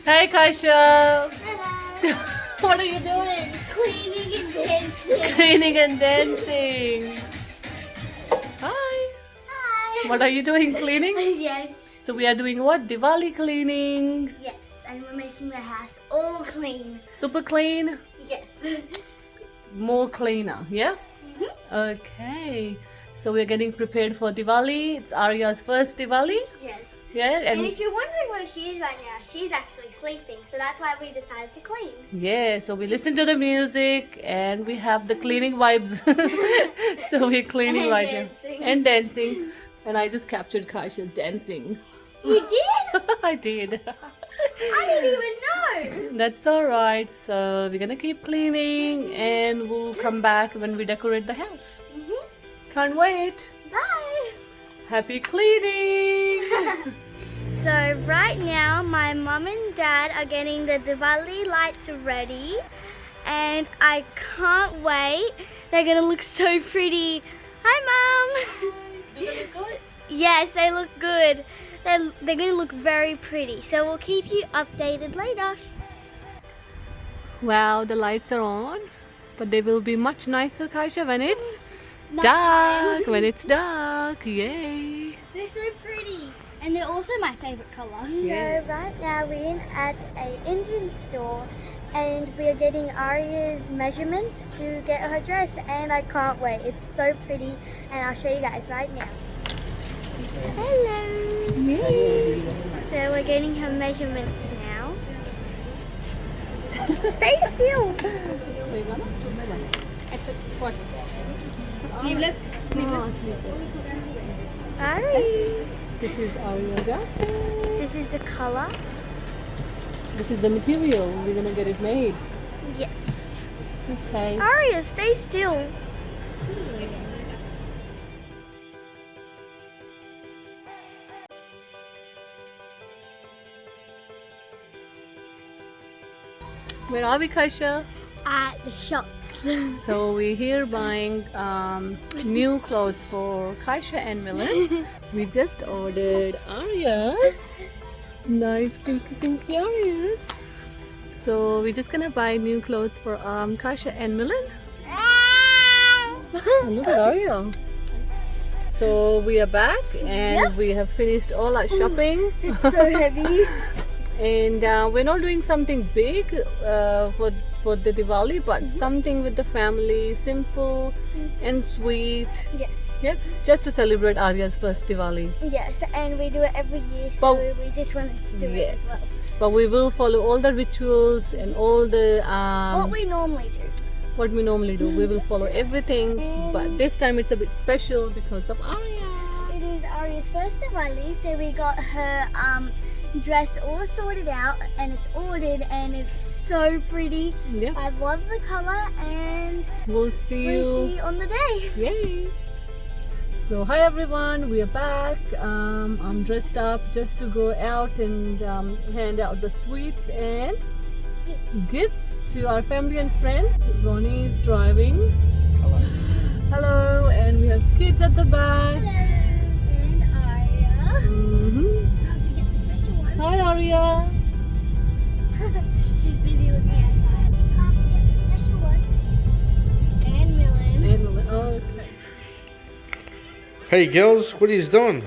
Hey, Kaisha. Hello. What are you doing? Cleaning and dancing. Cleaning and dancing. Hi. Hi. What are you doing? Cleaning? Yes. So we are doing what? Diwali cleaning. Yes. And we're making the house all clean. Super clean. Yes. More cleaner. Yeah? Okay. So we're getting prepared for Diwali. It's Aria's first Diwali. Yes. Yeah. And if you're wondering where she is right now, she's actually sleeping. So that's why we decided to clean. Yeah, so we listen to the music and we have the cleaning vibes. So we're cleaning And right dancing. now. And dancing. And I just captured Kaisha's dancing. You did? I did. I didn't even know. That's alright. So we're gonna keep cleaning and we'll come back when we decorate the house. Can't wait. Bye. Happy cleaning. So right now my mum and dad are getting the Diwali lights ready and I can't wait. They're gonna look so pretty. Hi Mum! Do they look good? Yes, they look good. They're gonna look very pretty. So we'll keep you updated later. Wow, the lights are on. But they will be much nicer, Kaisha, when it's Nighttime. dark. When it's dark. Yay. They're so pretty. And they're also my favorite colour. Yeah. So right now we're at an Indian store and we're getting Aria's measurements to get her dress and I can't wait. It's so pretty and I'll show you guys right now. Hello. So we're getting her measurements now. Stay still. Sleeveless. Ari. This is Aria. This is the colour. This is the material. We're gonna get it made. Yes. Okay. Aria, stay still. Where are we, Kaisha? At the shops. So we're here buying new clothes for Kaisha and Milan. We just ordered Aria's. Nice pinky Aria's. So we're just gonna buy new clothes for Kaisha and Milan. And look at Aria. So we are back and we have finished all our shopping. It's so heavy. And we're not doing something big for the Diwali, but something with the family, simple and sweet. Yes. Yep, just to celebrate Aria's first Diwali. Yes, and we do it every year, so But- we just wanted to do it as well. But we will follow all the rituals and all the What we normally do. what we normally do. We will follow everything, but this time it's a bit special because of Aria. It is Aria's first Diwali, so we got her dress all sorted out and it's ordered and it's so pretty. Yeah, I love the colour and we'll see we'll you. see you on the day. Yay! So hi everyone, we are back. I'm dressed up just to go out and hand out the sweets and gifts to our family and friends. Ronnie is driving. Hello. Hello, and we have kids at the back. And Aria. We get the special one. Hi Aria. She's busy looking outside. Can't forget the special one. And Millen. Okay. Hey girls, what are you doing?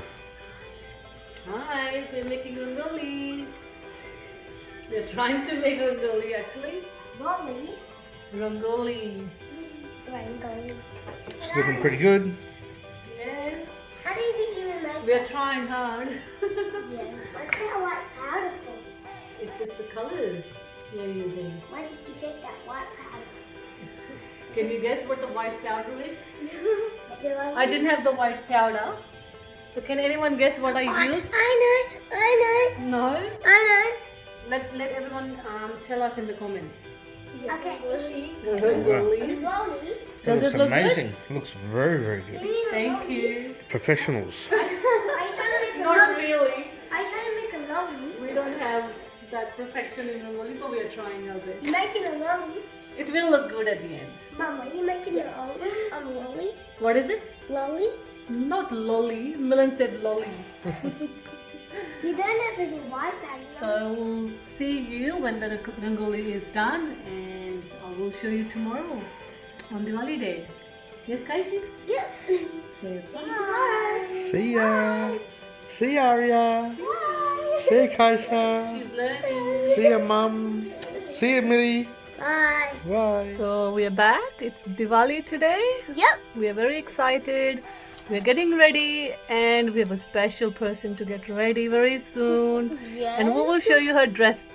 Hi, we're making rangoli. We're trying to make rangoli actually. Molly. Rangoli. It's looking pretty good. Yes. How do you think you make We are trying hard. Yeah. What's that white powder for? It's just the colors we are using. Why did you get that white powder? Can you guess what the white powder is? I didn't have the white powder. So can anyone guess what I used? I know. No? I Let everyone tell us in the comments. know. Okay. Rangoli. Molly. It Does looks it look amazing. It looks very, very good. Thank you. Professionals. I trying to make a Not lolly. really. I trying to make a lolly. We don't have that perfection in rangoli, but we are trying our best. You making a lolly? It will look good at the end. Mama, you making a lolly? A lolly? What is it? Lolly? Not lolly. Milan said lolly. You don't have to do white, Aria. So we'll see you when the Rangoli is done, and I will show you tomorrow on Diwali day. Yes, Kaishi? Yep. Okay, See you tomorrow. See ya. See ya, Aria. Bye. See ya, Kaisha. she's learning. See ya, Mom. See ya, Millie. Bye. Bye. So we are back. It's Diwali today. Yep. We are very excited. We're getting ready, and we have a special person to get ready very soon. Yes. And we will show you her dress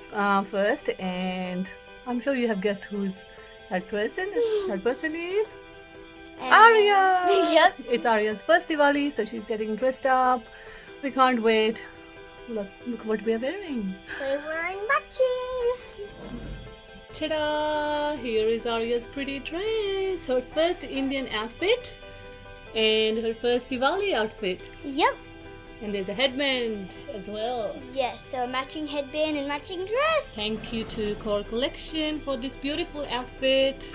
first, and I'm sure you have guessed who's that person. That person is Aria. Yep. It's Aria's first Diwali, so she's getting dressed up. We can't wait. Look what we are wearing. We're wearing matching. Ta-da! Here is Aria's pretty dress. Her first Indian outfit and her first Diwali outfit. Yep. And there's a headband as well. Yes, so a matching headband and matching dress. Thank you to Core Collection for this beautiful outfit.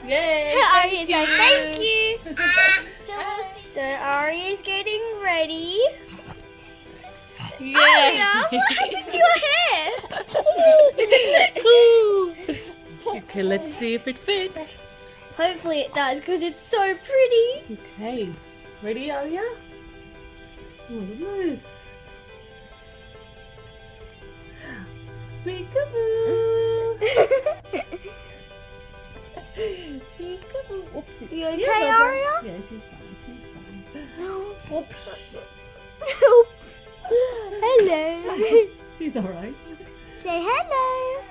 Yay! Aria's like, thank you. So Aria's getting ready. Yeah. Aria, what happened to your hair? Okay, let's see if it fits. Hopefully it does, because it's so pretty. Okay, ready, Aria? Oh, nice. Peekaboo. Peekaboo. Oopsie. You okay, Yeah, Aria? Yeah, she's fine. She's fine. Oops. Hello. She's alright. Say hello.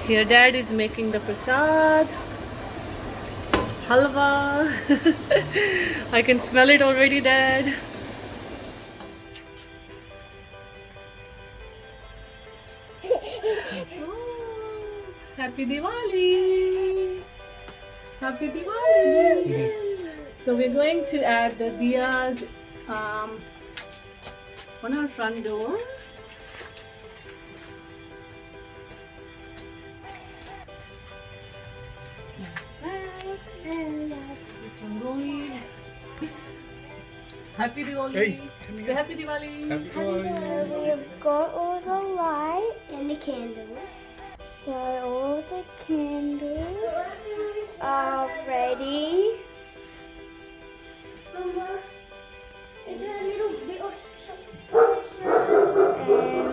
Here Dad is making the prasad. Halwa. I can smell it already, Dad. Oh, Happy Diwali! Happy Diwali! So we're going to add the diyas on our front door. It's Rangoli. Happy Diwali! Hey, Say Happy Diwali! Happy Diwali. We have got all the light and the candles. So all the candles are ready. And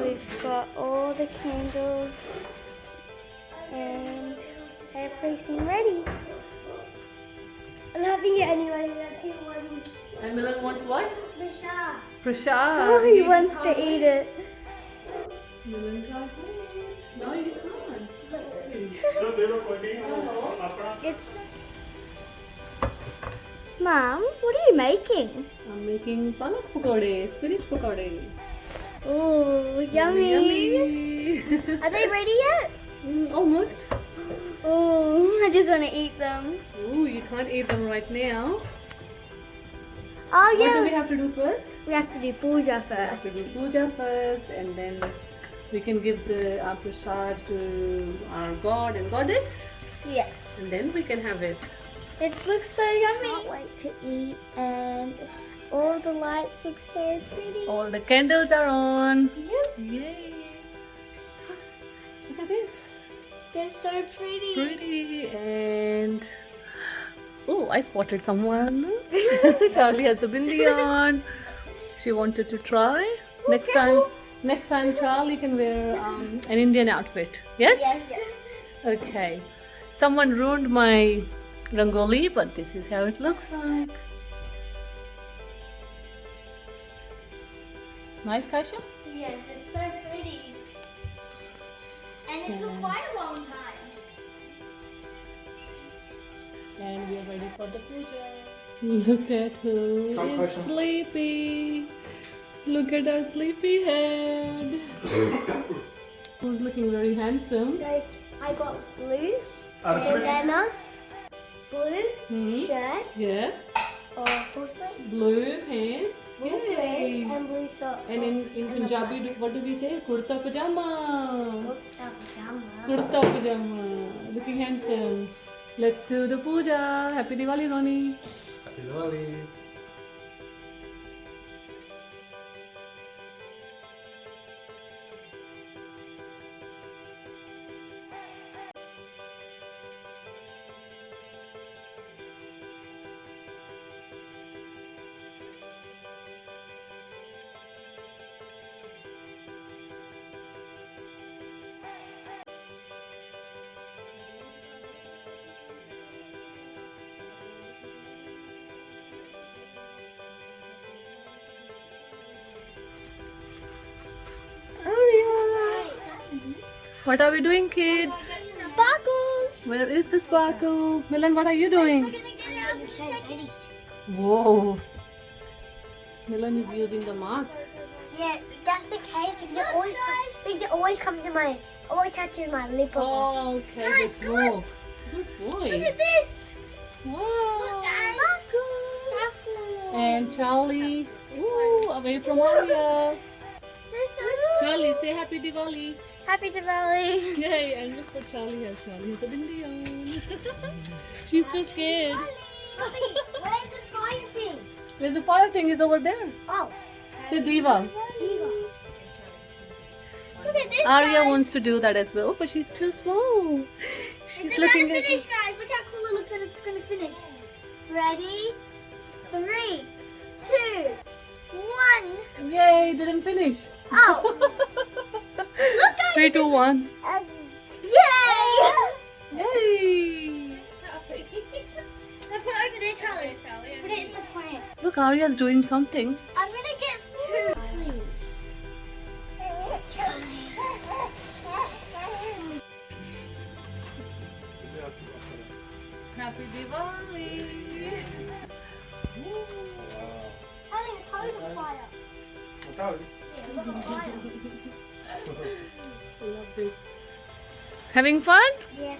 we've got all the candles and everything ready. I'm having it anyway. And Milan wants what? Bishar. Prasad. Oh, he wants to eat it. Milan can't wait. No, you can't. It's... Mom, what are you making? I'm making palak pakode, spinach pakode. Oh, yummy. Yummy. Are they ready yet? Almost. Oh, I just want to eat them. Ooh, you can't eat them right now. Oh, What do we yeah. have to do first? We have to do puja We have first. to do puja first, and then we can give the our prasad to our god and goddess, Yes. and then we can have it. It looks so yummy. Can't wait to eat, and all the lights look so pretty. All the candles are on. Yep. Yay! Look at this. They're so pretty. Pretty, and oh, I spotted someone. Charlie has the bindi on. She wanted to try. Next time, Charlie can wear an Indian outfit. Yes? Yes. Okay. Someone ruined my rangoli, but this is how it looks like. Nice, Kaisha? Yes, it's so pretty. And it took quite a long time. And we are ready for the puja. Look at who is sleepy. Look at our sleepy head. Who's looking very handsome? So I got blue bandana, blue shirt, Yeah. full sleeve, Blue pants. blue Yay. pants, and blue socks. And in Punjabi, what do we say? Kurta pajama. Pajama. Kurta pajama. Looking handsome. Let's do the puja. Happy Diwali, Ronnie. Happy Diwali. What are we doing, kids? Sparkles. Where is the sparkle? Milan, what are you doing? Ready. Whoa. Milan is using the mask. Yeah, just in case because it always comes in my, always touches my lip. Oh, okay. Guys, The smoke. Good boy. Look at this. Wow. Look, guys. Sparkles. And Charlie. Ooh, away from Aria. They're so cute. Charlie, say Happy Diwali. Happy Diwali. Yay, and look what Charlie has. Charlie has a bindi on. She's so scared. Mommy, where's the fire thing? Where's the fire thing? Is over there. Oh. Say Diva. Look at this, Aria guys. wants to do that as well, but she's too small. She's It's about to looking at finish, guys. Look how cool it looks and it's going to finish. Ready? 3, 2, 1. Yay, didn't finish. Oh. Look, guys. 3, 2, 1. Yay! Yay! Now put it over there, Charlie. Put it in the plant. Look, Aria's doing something. I'm going to get 2. Happy Diwali! Charlie, hold the fire. Yeah, look at the fire. Love this. Having fun? Yeah.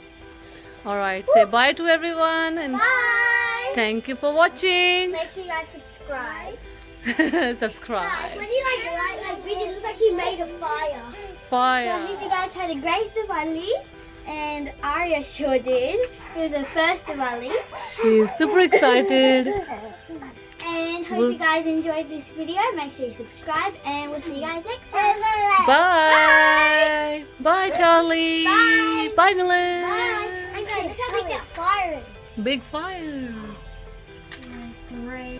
Alright, say bye to everyone and Bye. thank you for watching. Make sure you guys subscribe. Guys, Subscribe. when you like video, it looks like you made a fire. So I hope Fire. you guys had a great Diwali, and Aria sure did. It was her first Diwali, She's super excited. and hope you guys enjoyed this video. Make sure you subscribe, and we'll see you guys next time. Bye. Bye, Charlie. Bye. Bye, Milan. Bye. And guys, look how big that fire is. Big fire. 3.